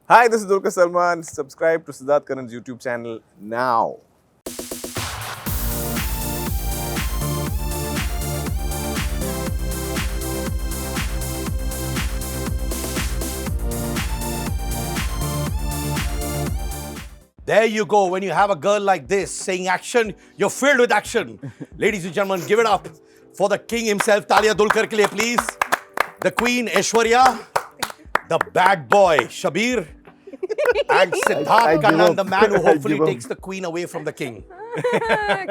Hi, this is Dulquer Salmaan. Subscribe to Siddharth Kannan's YouTube channel now. There you go. When you have a girl like this saying action, you're filled with action. Ladies and gentlemen, give it up for the king himself. Talia Dulquer ke liye, please. The queen, Aishwarya. The bad boy, Shabeer. And Siddharth Kannan, the man who hopefully takes the queen away from the king.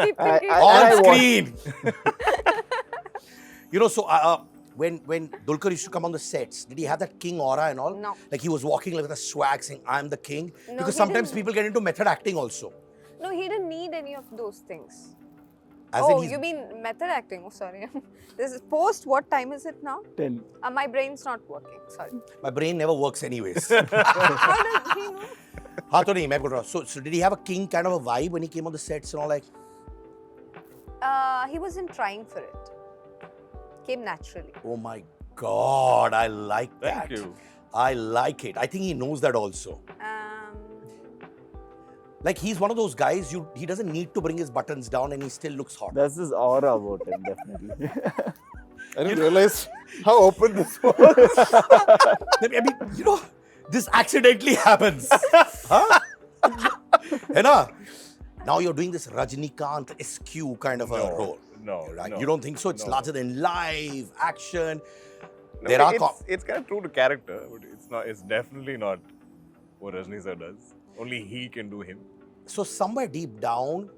Keep thinking. On screen. When Dulquer used to come on the sets, did he have that king aura and all? No. Like he was walking like with a swag saying, I'm the king? No, Because he sometimes didn't. people get into method acting also. No, he didn't need any of those things. As in Oh, he's- you mean method acting? Oh, sorry. This is post. What time is it now? 10. My brain's not working. Sorry. My brain never works anyways. How does he know? हाँ तो नहीं मैं बोल रहा हूँ. So did he have a king kind of a vibe when he came on the sets and all like? He wasn't trying for it. Came naturally. Oh my God, I like that. Thank you. I like it. I think he knows that also. Like he's one of those guys, he doesn't need to bring his buttons down and he still looks hot. That's his aura about him, definitely. I didn't realize how open this was. I mean, this accidentally happens. Huh? है ना? Now you're doing this Rajnikant SQ kind of a role. No, Right? no, You don't think so? It's no. larger than life, action. No, There are it's kind of true to character, but it's not. It's definitely not what Rajni sir does. Only he can do him. So somewhere deep down,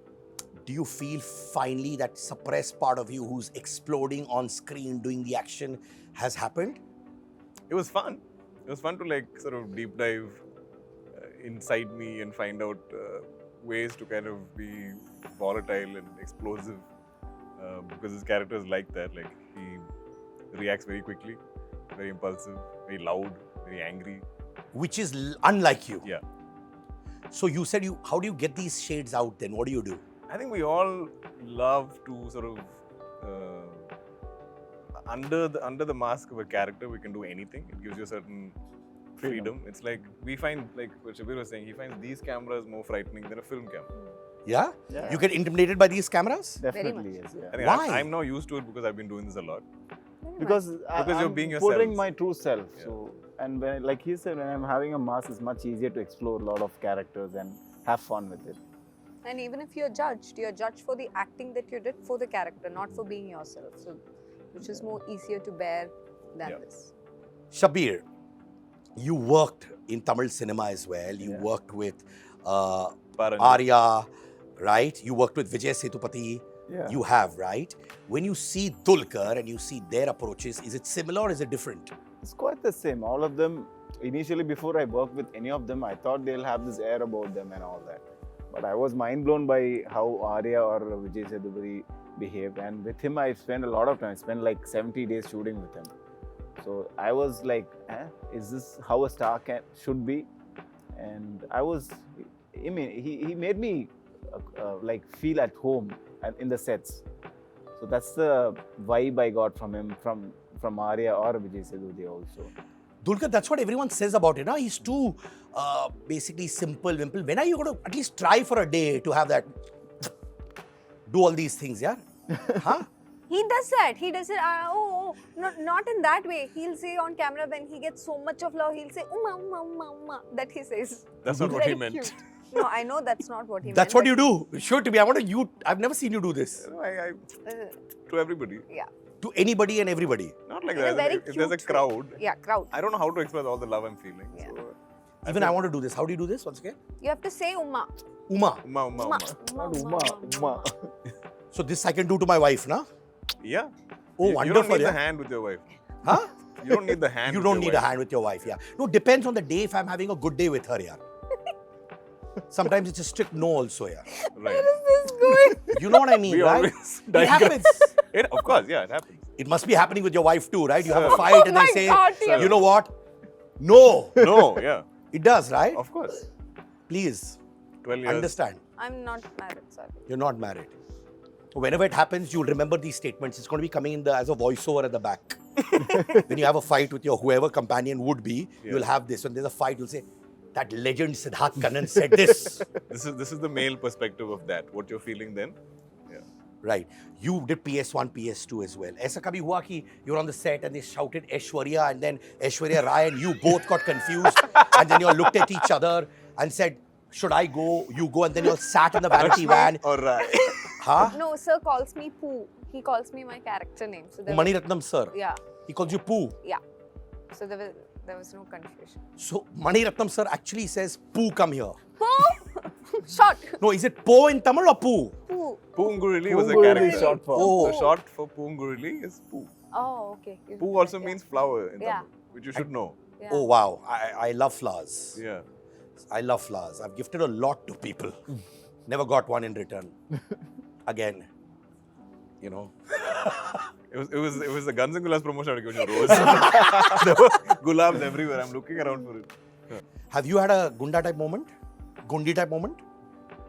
do you feel finally that suppressed part of you who's exploding on screen doing the action has happened? It was fun. It was fun to like sort of deep dive inside me and find out ways to kind of be volatile and explosive because his character is like that. Like he reacts very quickly, very impulsive, very loud, very angry. Which is unlike you. Yeah. So you said how do you get these shades out then? What do you do? I think we all love to sort of under the mask of a character, we can do anything. It gives you a certain freedom. It's like we find, like what Shabeer was saying, he finds these cameras more frightening than a film camera. Yeah? Yeah. You get intimidated by these cameras? Definitely, much. yes. Yeah. I think Why? I'm now used to it because I've been doing this a lot. Because you're I'm being portraying yourselves. my true self. Yeah. So, and when, like he said, when I'm having a mask, it's much easier to explore a lot of characters and have fun with it. And even if you're judged for the acting that you did for the character, not for being yourself. So, which is more easier to bear than Yeah. this. Shabeer, you worked in Tamil cinema as well. You Yeah. worked with Paranjit. Arya, right? You worked with Vijay Sethupathi. Yeah. You have, right? When you see Dulquer and you see their approaches, is it similar or is it different? It's quite the same. All of them, initially before I worked with any of them, I thought they'll have this air about them and all that. But I was mind blown by how Arya or Vijay Sethupathi behaved. And with him, I spent a lot of time. I spent like 70 days shooting with him. So I was like, is this how a star should be? And he made me like feel at home in the sets. So that's the vibe I got from him, from Arya or Vijay Sethupathi also. Dulquer, that's what everyone says about it. Huh? He's too basically simple, wimple. When are you going to at least try for a day to have that, do all these things, yeah? Huh? He does that. He does it. Not in that way. He'll say on camera when he gets so much of love, he'll say, Uma, Uma, Uma, Uma. That he says. That's not what he Very meant. cute. No, I know that's not what he meant. That's what but- you do. Sure to be. I've never seen you do this. To everybody. Yeah. To anybody and everybody. Not like In a that. very If there's a cute way. crowd, Yeah, crowd. I don't know how to express all the love I'm feeling. Yeah. So, Even I want to do this. How do you do this once again? You have to say Uma. Uma. Uma, Uma, Uma. Uma. Uma, Uma. So this I can do to my wife, na? Yeah. Oh, you wonderful, don't need yeah. the hand with your wife. Huh? You don't need the hand You with don't your need a wife. hand with your wife, yeah. No, depends on the day if I'm having a good day with her, yeah. Sometimes it's a strict no also, yeah. Right. This going. You know what I mean, We right? always It digress. happens. Of course, yeah, it happens. It must be happening with your wife too, right? You have a Sir. fight Oh and my they say, God, yeah. you know what? No. No, yeah. It does, right? Of course. Please, 12 years. understand. I'm not married, sorry. You're not married. So whenever it happens, you'll remember these statements. It's going to be coming in as a voiceover at the back. When you have a fight with your whoever companion would be, you'll have this. When there's a fight, you'll say, that legend Siddharth Kannan said this. This is the male perspective of that. What you're feeling then. Yeah. Right. You did PS1, PS2 as well. ऐसा कभी हुआ कि you're on the set and they shouted Aishwarya and then Aishwarya Rai and you both got confused and then you all looked at each other and said, should I go? You go, and then you all sat in the vanity van. All right. Huh? No, sir calls me Pooh. He calls me my character name. So there Mani Ratnam sir. yeah, He calls you Pooh. yeah. So there was no confusion. So Mani Ratnam sir actually says, Pooh, come here. Pooh! Short. No, is it Po in Tamil or Pooh? Pooh. Poongurili was a Poongurili character. is short for. Oh. The short for Poongurili is Poo. Oh, okay. Poo also means flower in Yeah. Tamil, which you should know. Yeah. Oh, wow. I love flowers. Yeah. I love flowers. I've gifted a lot to people. Never got one in return. Again, you know. It was the Guns N' Gulabs promotion. I would give you a rose. There were gulabs everywhere. I'm looking around for it. Have you had a Gunda type moment? Gundi type moment?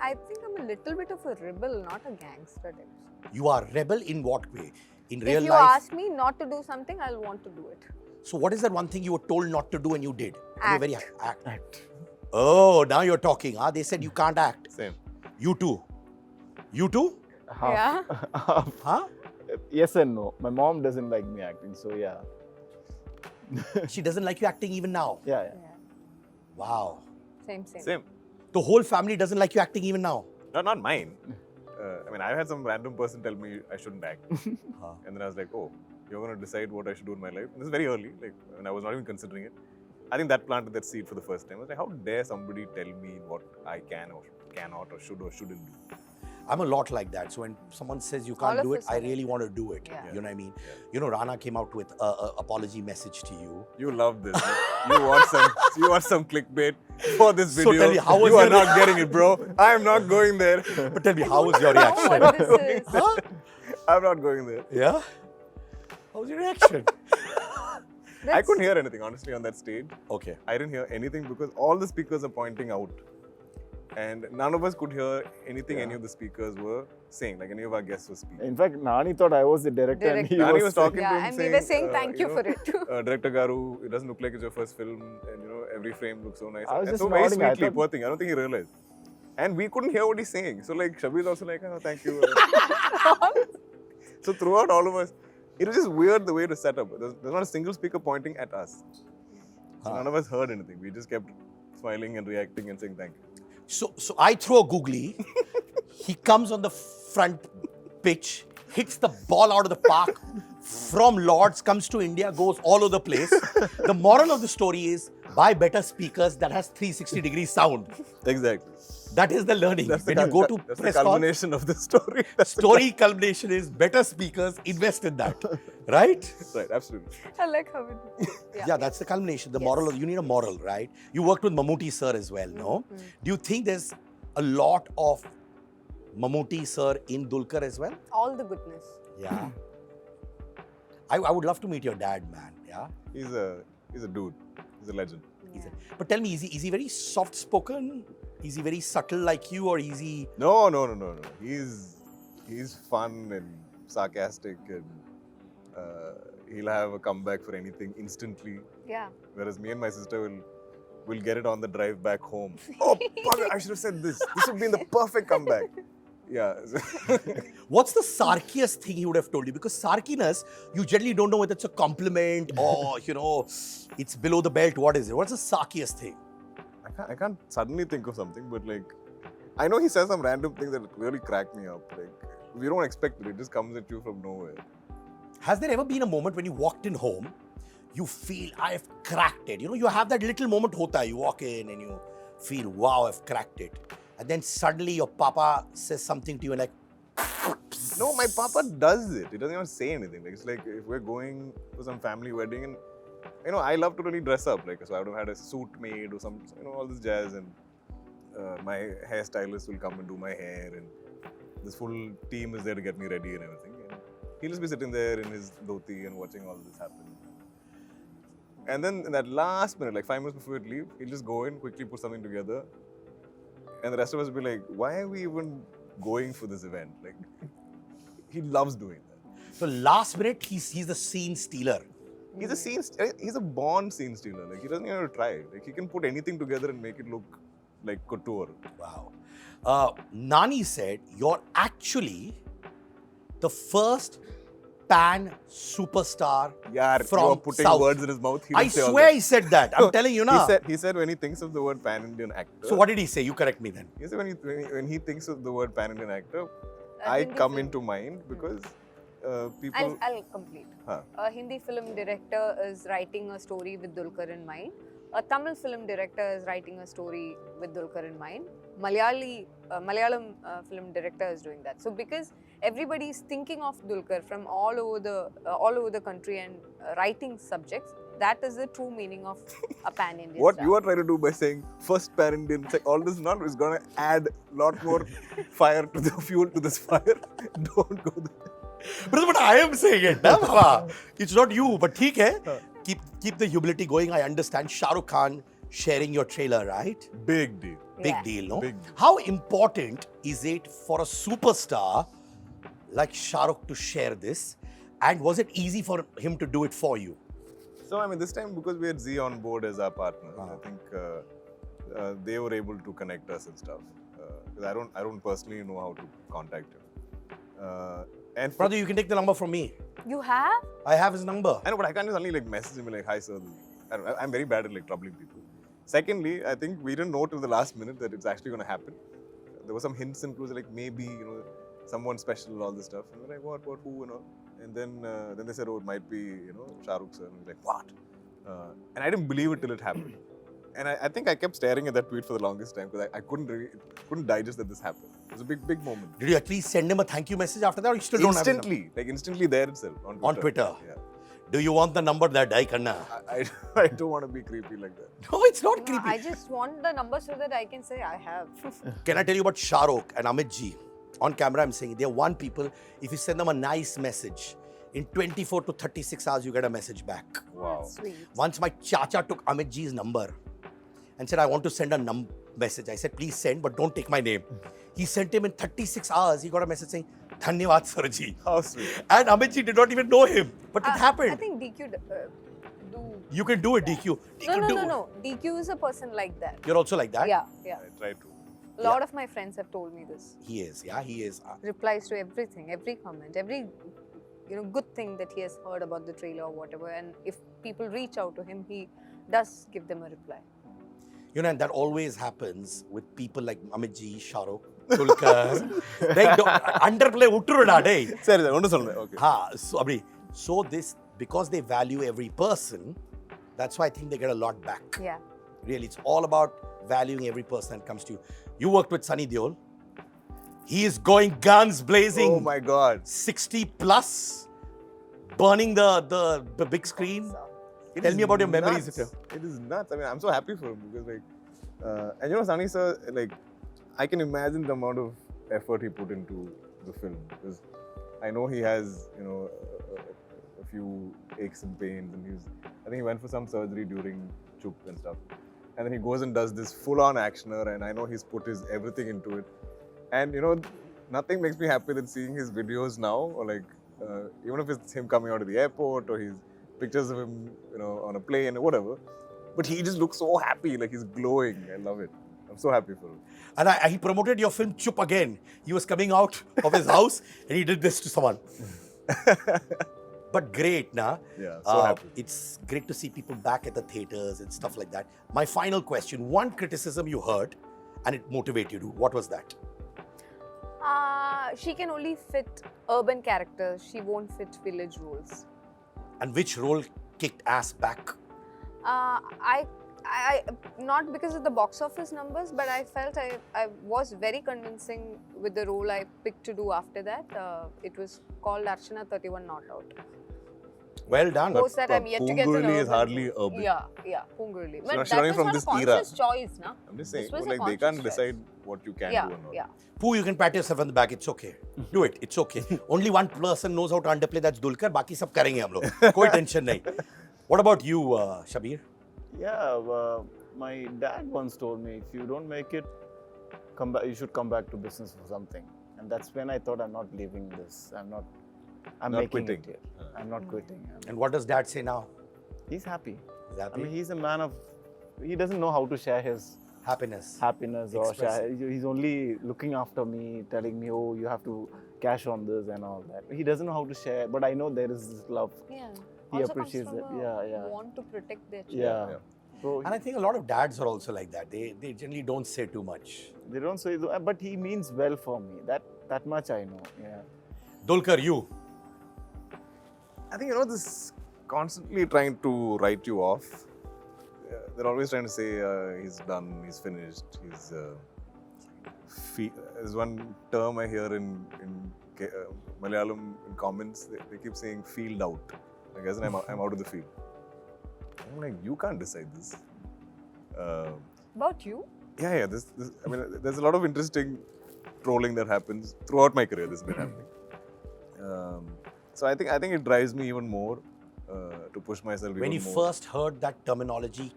I think I'm a little bit of a rebel, not a gangster type. You are rebel in what way? In real If you life? ask me not to do something, I'll want to do it. So what is that one thing you were told not to do and you did? And you're Act. very act. Oh, now you're talking. Huh? They said you can't act. Same. You too. You too? Half. Yeah. Huh? Yes and no. My mom doesn't like me acting, so yeah. She doesn't like you acting even now. Yeah. Yeah. Wow. Same. Same. The whole family doesn't like you acting even now. Not mine. I mean, I had some random person tell me I shouldn't act. Huh. And then I was like, oh, you're going to decide what I should do in my life. This is very early. Like, when I was not even considering it. I think that planted that seed for the first time. I was like, how dare somebody tell me what I can or cannot or should or shouldn't do? I'm a lot like that. So when someone says you All can't of do it, us I are like really want to do it. Yeah. You know what I mean? Yeah. You know, Rana came out with a apology message to you. You love this. You want some clickbait for this So video. tell me, how was you are your- not getting it, bro. I am not going there. But tell me, how was your What reaction? this is. Huh? I'm not going there. Yeah? How was your reaction? I couldn't hear anything, honestly, on that stage. Okay. I didn't hear anything because all the speakers are pointing out. And none of us could hear anything any of the speakers were saying, like any of our guests were speaking. In fact, Nani thought I was the director, and he Nani was, was talking to Yeah, him and saying, we were saying thank you know, for it. Director Garu, it doesn't look like it's your first film, and you know, every frame looks so nice. I was And just so very nodding, I sweetly, thought- poor thing. I don't think he realized. And we couldn't hear what he's saying. So like Shabeer also like, oh, thank you. So throughout all of us, it was just weird the way to set up. There's not a single speaker pointing at us. So none of us heard anything. We just kept smiling and reacting and saying thank you. So I throw a googly. He comes on the front pitch, hits the ball out of the park, from Lords, comes to India, goes all over the place. The moral of the story is buy better speakers that has 360-degree sound. Exactly. That is the learning. That's When you go to that's the press con, culmination of the story. story culmination is better speakers, invest in that. Right? Right, absolutely. I like how it. Yeah, that's the culmination. The Yes. moral, you need a moral, right? You worked with Mammootty sir as well, no? Do you think there's a lot of Mammootty sir in Dulquer as well? All the goodness. Yeah. I would love to meet your dad, man. Yeah. He's a dude. He's a legend. He's but tell me, is he very soft spoken? Is he very subtle like you, or is he? No. He's fun and sarcastic, and he'll have a comeback for anything instantly. Yeah. Whereas me and my sister will get it on the drive back home. Oh, bugger, I should have said this. This would be the perfect comeback. Yeah. What's the sarkiest thing he would have told you? Because sarkiness, you generally don't know whether it's a compliment or it's below the belt. What is it? What's the sarkiest thing? I can't suddenly think of something, but like, I know he says some random things that really crack me up. Like, we don't expect it. It just comes at you from nowhere. Has there ever been a moment when you walked in home, you feel, I've cracked it? You have that little moment hota hai. You walk in and you feel, wow, I've cracked it. And then suddenly your papa says something to you and like, No, my papa does it. He doesn't even say anything. Like, it's like if we're going to some family wedding and, I love to really dress up. Like, so I would have had a suit made or some, all this jazz, and my hairstylist will come and do my hair, and this full team is there to get me ready and everything. And he'll just be sitting there in his dhoti and watching all this happen. And then in that last minute, like 5 minutes before we leave, he'll just go in, quickly put something together. And the rest of us will be like, why are we even going for this event? Like, he loves doing that. so last minute, he's the scene stealer. He's a scene. He's a born scene stealer. Like he doesn't even have to try. Like he can put anything together and make it look like couture. Wow. Nani said you're actually the first pan superstar from you're putting South. words in his mouth. He I didn't say all swear that. he said that. I'm telling you now. He said when he thinks of the word pan-Indian actor. So what did he say? You correct me then. He said when he thinks of the word pan-Indian actor, A I Hindi come film. into mind because people. I'll complete. Huh. A Hindi film director is writing a story with Dulquer in mind. A Tamil film director is writing a story with Dulquer in mind. Malayalam film director is doing that. So because everybody is thinking of Dulquer from all over the country and writing subjects, that is the true meaning of a pan-Indian What star. you are trying to do by saying first pan-Indian, it's like all this not is going to add a lot more fire to the fuel to this fire. Don't go there. But I am saying it, na, Baba. It's not you, but theek hai. Keep the humility going. I understand. Shah Rukh Khan sharing your trailer, right? Big deal. Big Yeah. deal, no? Big deal. How important is it for a superstar like Shah Rukh to share this? And was it easy for him to do it for you? So I mean, this time because we had Z on board as our partner, I think they were able to connect us and stuff. Because I don't personally know how to contact him. And Brother, you can take the number from me. You have? I have his number. I know, but I can't just only like message him like, hi sir. I'm very bad at like troubling people. Secondly, I think we didn't know till the last minute that it's actually going to happen. There were some hints and clues like maybe, someone special and all this stuff. And we're like, what, who, And then they said, oh, it might be, Shah Rukh sir. And we're like, what? And I didn't believe it till it happened. And I think I kept staring at that tweet for the longest time because I couldn't digest that this happened. It was a big moment. Did you at least send him a thank you message after that, or you still don't have Instantly, like instantly there itself on Twitter. On Twitter. Yeah. Do you want the number that I Kannan? I don't want to be creepy like that. No, it's not No, creepy. I just want the number so that I can say I have. Can I tell you about Shah Rukh and Amit ji? On camera, I'm saying they're one people. If you send them a nice message, in 24 to 36 hours, you get a message back. Wow. Sweet. Once my chacha took Amit ji's number and said, I want to send a message. I said, please send, but don't take my name. He sent him in 36 hours. He got a message saying, Dhanyavad Sarji. How sweet. And Amit ji did not even know him. But it happened. I think DQ do. You can do it, DQ. No. DQ is a person like that. You're also like that? Yeah. I try to. A lot of my friends have told me this. He is. Replies to everything, every comment, every good thing that he has heard about the trailer or whatever. And if people reach out to him, he does give them a reply. And that always happens with people like Amit ji, Shah Rukh, Dulquer. They don't underplay utruda day. Sorry, okay. So this, because they value every person, that's why I think they get a lot back. Yeah. Really, it's all about valuing every person that comes to you. You worked with Sunny Deol. He is going guns blazing. Oh my God. 60 plus, burning the big screen. Tell me about your memories. It is nuts. I mean, I'm so happy for him because and Sunny sir, I can imagine the amount of effort he put into the film because I know he has, a few aches and pains and I think he went for some surgery during Chup and stuff. And then he goes and does this full-on actioner and I know he's put his everything into it. And nothing makes me happy than seeing his videos now or even if it's him coming out of the airport or his pictures of him, on a plane or whatever. But he just looks so happy, like he's glowing. I love it. I'm so happy for him. And he promoted your film Chup again. He was coming out of his house and he did this to someone. But great, nah? Yeah, so happy. It's great to see people back at the theatres and stuff like that. My final question, one criticism you heard and it motivated you. What was that? She can only fit urban characters. She won't fit village roles. And which role kicked ass back? I not because of the box office numbers, but I felt I was very convincing with the role I picked to do after that. It was called Archana 31 Not Out. Well done. Post that I'm yet to get to Pungurli know. is hardly urban. Yeah, Pungurli. So But not that running was from not this a era. conscious choice, na? I'm just saying, This was a they conscious can't choice. decide what you can Yeah, do or not. yeah. Pooh, you can pat yourself on the back. It's okay. Do it. It's okay. Only one person knows how to underplay. That's Dulquer. Baki sab karenge hum log. Koi tension nahi. What about you, Shabeer? Yeah, my dad once told me, if you don't make it, come back. You should come back to business for something. And that's when I thought, I'm not leaving this. I'm Not making quitting. it here. I'm not quitting. And what does dad say now? He's happy. He's happy. I mean, he's a man of. He doesn't know how to share his Happiness. happiness or Express share. He's only looking after me, telling me, "Oh, you have to cash on this and all that." He doesn't know how to share, but I know there is this love. Yeah. He Also appreciates comes it. from Yeah. Want to protect their child. Yeah. Yeah. So And I think a lot of dads are also like that. They generally don't say too much. they don't say, but he means well for me. That much I know. Yeah. Dulquer, you. I think, this constantly trying to write you off. They're always trying to say he's done, he's finished, there's one term I hear in Malayalam in comments, they keep saying field out. Like, as in I'm out of the field. I'm like, you can't decide this. About you? Yeah, I mean, there's a lot of interesting trolling that happens throughout my career. This has been happening. So I think it drives me even more to push myself When you even more. first heard that terminology,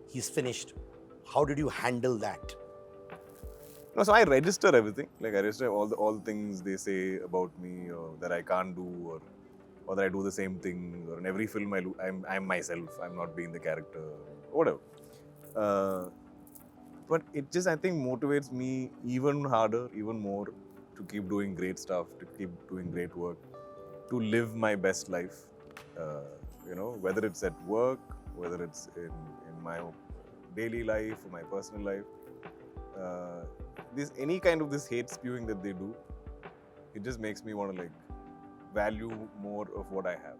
he's finished, how did you handle that? No, so I register everything. Like, I register all the things they say about me, or that I can't do, or that I do the same thing. Or in every film, I'm myself. I'm not being the character, whatever. But it just, I think, motivates me even harder, even more, to keep doing great stuff, to keep doing great work, to live my best life. Whether it's at work, whether it's in my daily life or my personal life. Any kind of this hate spewing that they do, it just makes me want to value more of what I have.